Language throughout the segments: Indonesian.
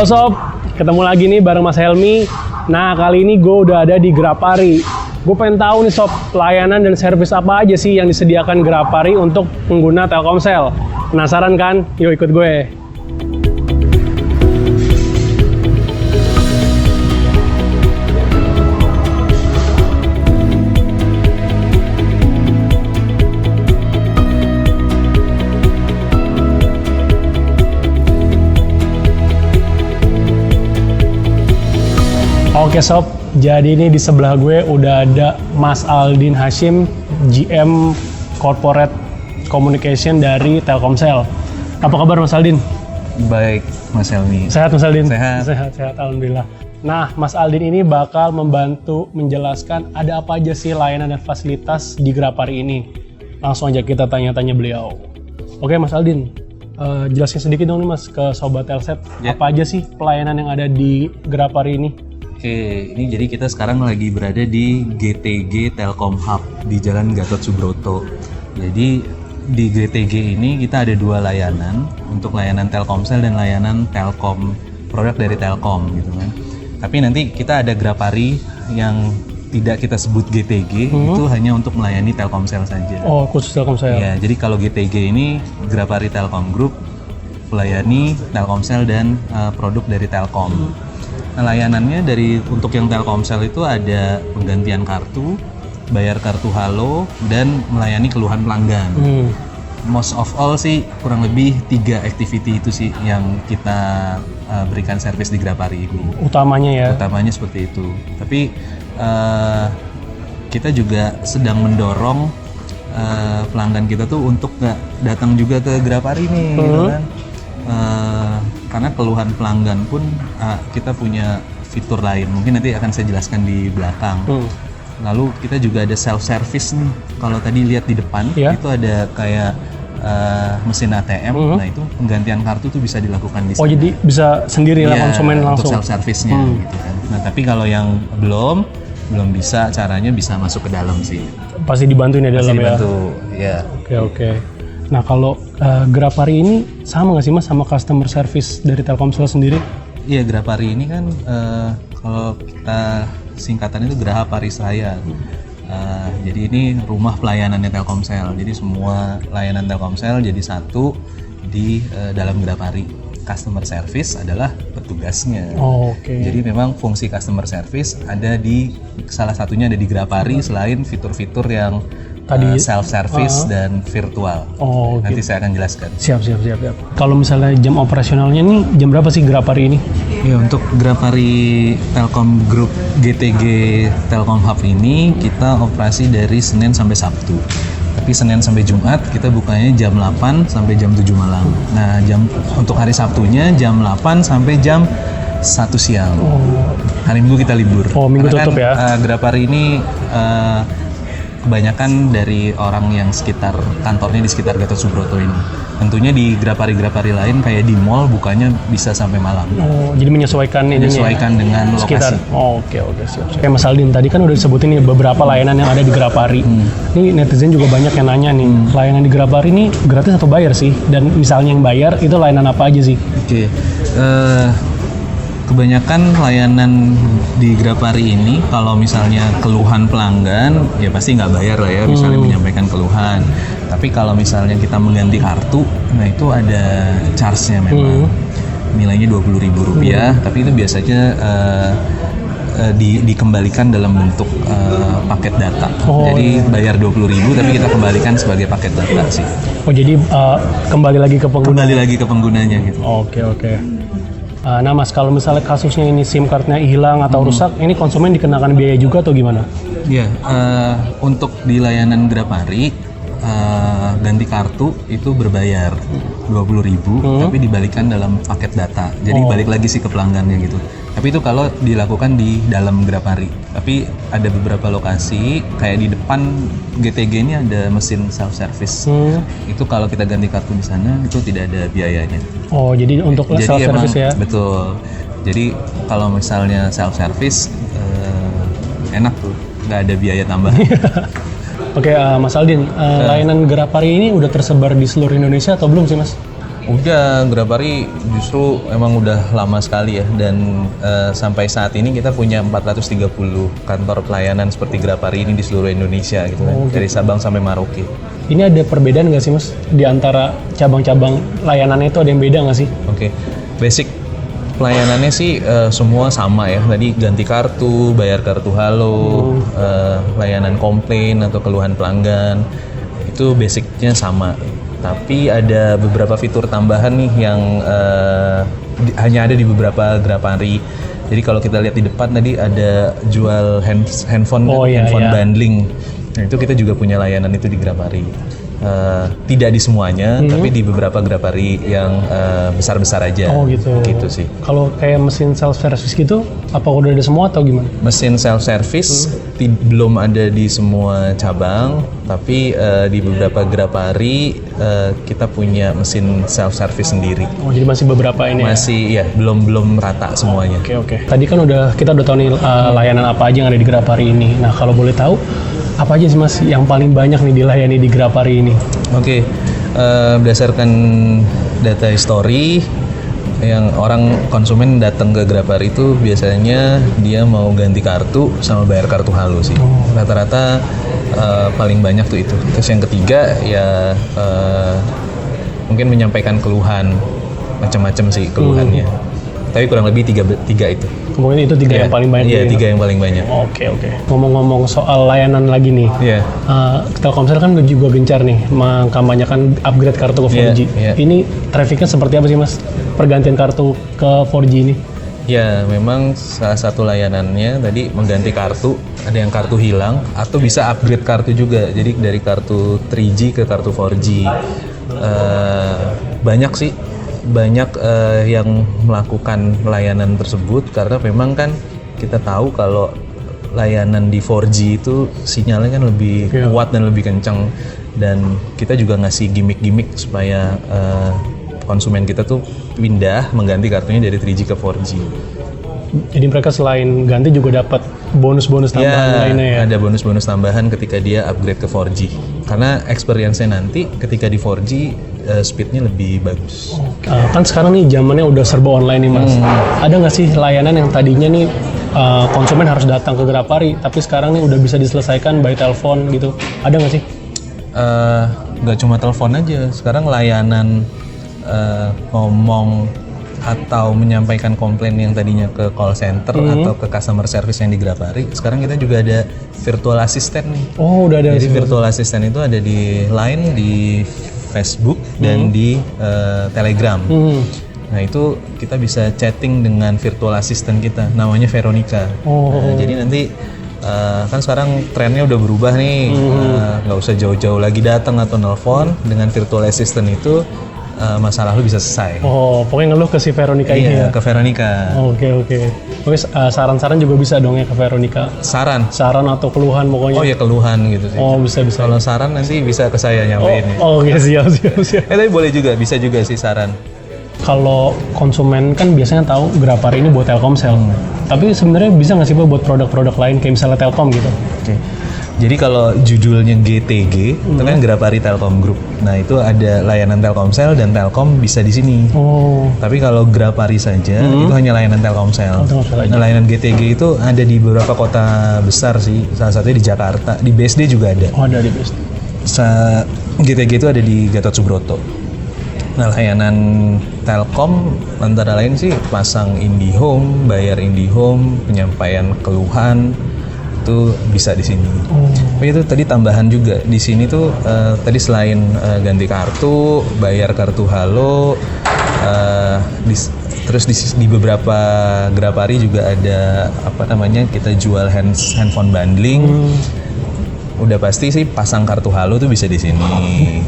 Halo sob, ketemu lagi nih bareng Mas Helmi. Nah kali ini gue udah ada di Grapari. Gue pengen tahu nih sob, pelayanan dan servis apa aja sih yang disediakan Grapari untuk pengguna Telkomsel. Penasaran kan? Yuk ikut gue. Oke sob, jadi ini di sebelah gue udah ada Mas Aldin Hashim, GM Corporate Communication dari Telkomsel. Apa kabar Mas Aldin? Baik, Mas Helmi. Sehat Mas Aldin? Sehat. Sehat, alhamdulillah. Nah, Mas Aldin ini bakal membantu menjelaskan ada apa aja sih layanan dan fasilitas di Grapari ini. Langsung aja kita tanya-tanya beliau. Oke Mas Aldin, jelasin sedikit dong nih Mas ke Sobat Telset, apa aja sih pelayanan yang ada di Grapari ini? Oke, ini jadi kita sekarang lagi berada di GTG Telkom Hub di Jalan Gatot Subroto. Jadi di GTG ini kita ada dua layanan, untuk layanan Telkomsel dan layanan Telkom, produk dari Telkom gitu kan. Tapi nanti kita ada Grapari yang tidak kita sebut GTG, itu hanya untuk melayani Telkomsel saja. Oh, khusus Telkomsel. Ya, jadi kalau GTG ini Grapari Telkom Group, melayani Telkomsel dan produk dari Telkom. Nah, layanannya untuk yang Telkomsel itu ada penggantian kartu, bayar kartu halo, dan melayani keluhan pelanggan. Most of all sih kurang lebih 3 activity itu sih yang kita berikan servis di Grapari ini. Utamanya ya? Utamanya seperti itu. Tapi kita juga sedang mendorong pelanggan kita tuh untuk nggak datang juga ke Grapari nih, gitu kan. Karena keluhan pelanggan pun kita punya fitur lain, mungkin nanti akan saya jelaskan di belakang. Lalu kita juga ada self service nih. Kalau tadi lihat di depan itu ada kayak mesin ATM. Nah itu penggantian kartu tuh bisa dilakukan di sana. Oh jadi bisa sendiri lah konsumen langsung untuk self service-nya gitu kan. Nah tapi kalau yang belum bisa, caranya bisa masuk ke dalam sih. Pasti dibantuin ya dalam ya. Dibantu, ya. Oke. Nah kalau Grapari ini sama nggak sih Mas sama customer service dari Telkomsel sendiri? Iya, Grapari ini kan kalau kita singkatan itu Graha Parisaya. Jadi ini rumah pelayanannya Telkomsel. Jadi semua layanan Telkomsel jadi satu di dalam Grapari. Customer service adalah petugasnya. Jadi memang fungsi customer service ada di salah satunya ada di Grapari selain fitur-fitur yang tadi self service dan virtual. Nanti saya akan jelaskan. Siap. Kalau misalnya jam operasionalnya nih jam berapa sih Grapari ini? Ya untuk Grapari Telkom Group GTG Telkom Hub ini kita operasi dari Senin sampai Sabtu. Tapi Senin sampai Jumat kita bukanya jam 8 sampai jam 7 malam. Nah, untuk hari Sabtunya jam 8 sampai jam 1 siang. Hari Minggu kita libur. Minggu karena tutup kan, ya. Grapari ini kebanyakan dari orang yang kantornya di sekitar Gatot Subroto ini. Tentunya di Grapari-Grapari lain kayak di mall bukanya bisa sampai malam. Jadi menyesuaikan dengan sekitar. lokasi. Oke, siap. Mas Aldin, tadi kan udah disebutin nih beberapa layanan yang ada di Grapari. Ini netizen juga banyak yang nanya nih, layanan di Grapari ini gratis atau bayar sih? Dan misalnya yang bayar itu layanan apa aja sih? Oke. Kebanyakan layanan di Grapari ini kalau misalnya keluhan pelanggan ya pasti nggak bayar lah ya, misalnya menyampaikan keluhan. Tapi kalau misalnya kita mengganti kartu, nah itu ada charge-nya memang. Nilainya Rp20.000, tapi itu biasanya dikembalikan dalam bentuk paket data. Jadi bayar Rp20.000 tapi kita kembalikan sebagai paket data sih. Jadi kembali lagi ke pengguna. Kembali lagi ke penggunanya gitu. Oke. Nah Mas, kalau misalnya kasusnya ini SIM cardnya hilang atau rusak, ini konsumen dikenakan biaya juga atau gimana? Iya, untuk di layanan Grapari ganti kartu itu berbayar Rp20.000, tapi dibalikan dalam paket data. Jadi balik lagi sih ke pelanggannya gitu. Tapi itu kalau dilakukan di dalam Grapari. Tapi ada beberapa lokasi kayak di depan GTG ini ada mesin self service. Itu kalau kita ganti kartu di sana itu tidak ada biayanya. Jadi untuk self service ya. Betul. Jadi kalau misalnya self service enak tuh, nggak ada biaya tambahan. Oke, Mas Aldin, layanan Grapari ini udah tersebar di seluruh Indonesia atau belum sih Mas? Udah, Grabari justru emang udah lama sekali ya, dan sampai saat ini kita punya 430 kantor pelayanan seperti Grabari ini di seluruh Indonesia gitu kan, dari Sabang sampai Merauke. Ini ada perbedaan nggak sih Mas di antara cabang-cabang layanannya itu, ada yang beda nggak sih? Oke, basic pelayanannya sih semua sama ya. Tadi ganti kartu, bayar kartu halo, layanan komplain atau keluhan pelanggan, itu basicnya sama. Tapi ada beberapa fitur tambahan nih yang hanya ada di beberapa Grapari. Jadi kalau kita lihat di depan tadi ada jual handphone, handphone bundling. Nah itu kita juga punya layanan itu di Grapari. Tidak di semuanya, tapi di beberapa Grapari yang besar-besar aja. Oh gitu. Gitu sih. Kalau kayak mesin self service gitu, apa udah ada semua atau gimana? Mesin self service belum ada di semua cabang, tapi di beberapa Grapari kita punya mesin self service sendiri. Oh jadi masih beberapa ini masih ya, belum rata semuanya. Oke. Tadi kan kita udah tahu nih layanan apa aja yang ada di Grapari ini. Nah kalau boleh tahu, apa aja sih Mas yang paling banyak nih dilayani di Grapari ini? Oke, berdasarkan data history, yang orang konsumen datang ke Grapari itu biasanya dia mau ganti kartu sama bayar kartu halo sih. Rata-rata paling banyak tuh itu. Terus yang ketiga ya mungkin menyampaikan keluhan, macam-macam sih keluhannya. Tapi kurang lebih tiga itu. Kemudian itu tiga yang paling banyak. Iya, tiga yang paling banyak. Oke. Ngomong-ngomong soal layanan lagi nih. Iya. Telkomsel kan juga gencar nih mengkampanyekan upgrade kartu ke 4G. Ini trafficnya seperti apa sih Mas? Pergantian kartu ke 4G ini? Ya, memang salah satu layanannya tadi mengganti kartu. Ada yang kartu hilang atau bisa upgrade kartu juga. Jadi dari kartu 3G ke kartu 4G. Banyak yang melakukan layanan tersebut karena memang kan kita tahu kalau layanan di 4G itu sinyalnya kan lebih kuat dan lebih kencang, dan kita juga ngasih gimmick-gimmick supaya konsumen kita tuh pindah mengganti kartunya dari 3G ke 4G. Jadi mereka selain ganti juga dapat bonus-bonus tambahan lainnya ya? Ada bonus-bonus tambahan ketika dia upgrade ke 4G. Karena experience-nya nanti ketika di 4G speed-nya lebih bagus. Kan sekarang nih zamannya udah serba online nih Mas. Ada nggak sih layanan yang tadinya nih konsumen harus datang ke Grapari, tapi sekarang nih udah bisa diselesaikan by telepon gitu? Ada nggak sih? Nggak cuma telepon aja. Sekarang layanan ngomong atau menyampaikan komplain yang tadinya ke call center atau ke customer service yang di Grapari, sekarang kita juga ada virtual assistant nih. Oh, udah ada. Jadi virtual assistant itu ada di Line, di Facebook, dan di Telegram. Nah itu kita bisa chatting dengan virtual assistant kita, namanya Veronica. Nah, jadi nanti kan sekarang trennya udah berubah nih, nggak usah jauh-jauh lagi datang atau nelpon. Dengan virtual assistant itu masalah lu bisa selesai. Oh, pokoknya ngeluh ke si Veronica ini ya? Ke Veronica. Oke. Oke, saran-saran juga bisa dong ya ke Veronica? Saran atau keluhan pokoknya? Oh ya, keluhan gitu sih. Oh, bisa. Kalau saran nanti bisa ke saya nyampein. Oke, siap. Tapi boleh juga, bisa juga sih saran. Kalau konsumen kan biasanya tahu Grapari ini buat Telkomsel. Tapi sebenarnya bisa nggak sih Pak buat produk-produk lain kayak misalnya Telkom gitu? Oke. Jadi kalau judulnya GTG, itu kan Grapari Telkom Group. Nah itu ada layanan Telkomsel dan Telkom bisa di sini. Tapi kalau Grapari saja itu hanya layanan Telkomsel. Nah layanan GTG itu ada di beberapa kota besar sih. Salah satunya di Jakarta, di BSD juga ada. Oh ada di BSD. GTG itu ada di Gatot Subroto. Nah layanan Telkom antara lain sih pasang IndiHome, bayar IndiHome, penyampaian keluhan, itu bisa di sini. Tapi itu tadi tambahan juga di sini tuh tadi selain ganti kartu, bayar kartu halo, terus di beberapa Grapari juga ada kita jual handphone bundling. Udah pasti sih pasang kartu halo tuh bisa di sini.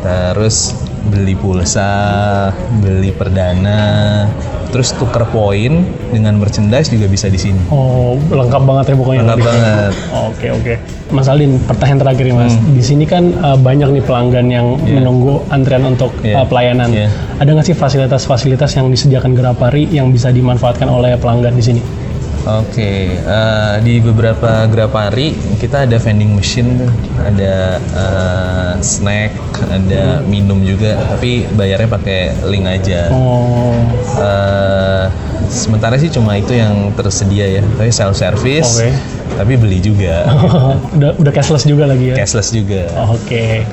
Terus beli pulsa, beli perdana, terus tuker poin dengan merchandise juga bisa di sini. Oh, lengkap banget ya pokoknya. Lengkap banget. Oke. Mas Aldin, pertanyaan terakhir nih Mas. Di sini kan banyak nih pelanggan yang menunggu antrian untuk pelayanan. Ada nggak sih fasilitas-fasilitas yang disediakan Grapari yang bisa dimanfaatkan oleh pelanggan di sini? Oke, di beberapa Grapari kita ada vending machine tuh, ada snack, ada minum juga, tapi bayarnya pakai link aja. Oh, Sementara sih cuma itu yang tersedia ya, tapi self service, Oke. tapi beli juga, udah cashless juga lagi ya. cashless juga.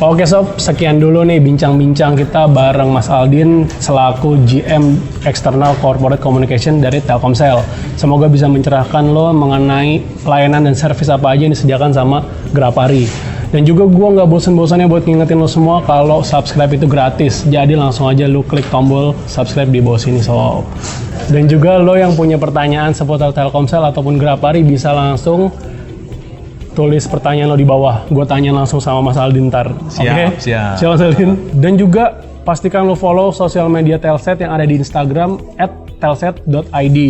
Oke sob, sekian dulu nih bincang-bincang kita bareng Mas Aldin selaku GM External Corporate Communication dari Telkomsel. Semoga bisa mencerahkan lo mengenai layanan dan servis apa aja yang disediakan sama Grapari. Dan juga gue nggak bosan-bosannya buat ngingetin lo semua kalau subscribe itu gratis. Jadi langsung aja lo klik tombol subscribe di bawah sini sob. Dan juga lo yang punya pertanyaan seputar Telkomsel ataupun Grapari bisa langsung tulis pertanyaan lo di bawah. Gue tanya langsung sama Mas Aldin ntar. Siap, Oke? siap. Siap Mas Aldin. Dan juga pastikan lo follow sosial media Telset yang ada di Instagram @telset.id.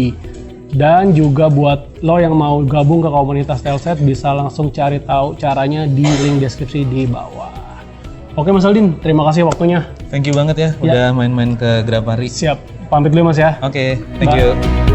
Dan juga buat lo yang mau gabung ke komunitas Telset bisa langsung cari tahu caranya di link deskripsi di bawah. Oke Mas Aldin, terima kasih waktunya. Thank you banget ya, udah main-main ke Grapari. Siap, pamit dulu Mas ya. Oke, thank Bye. you.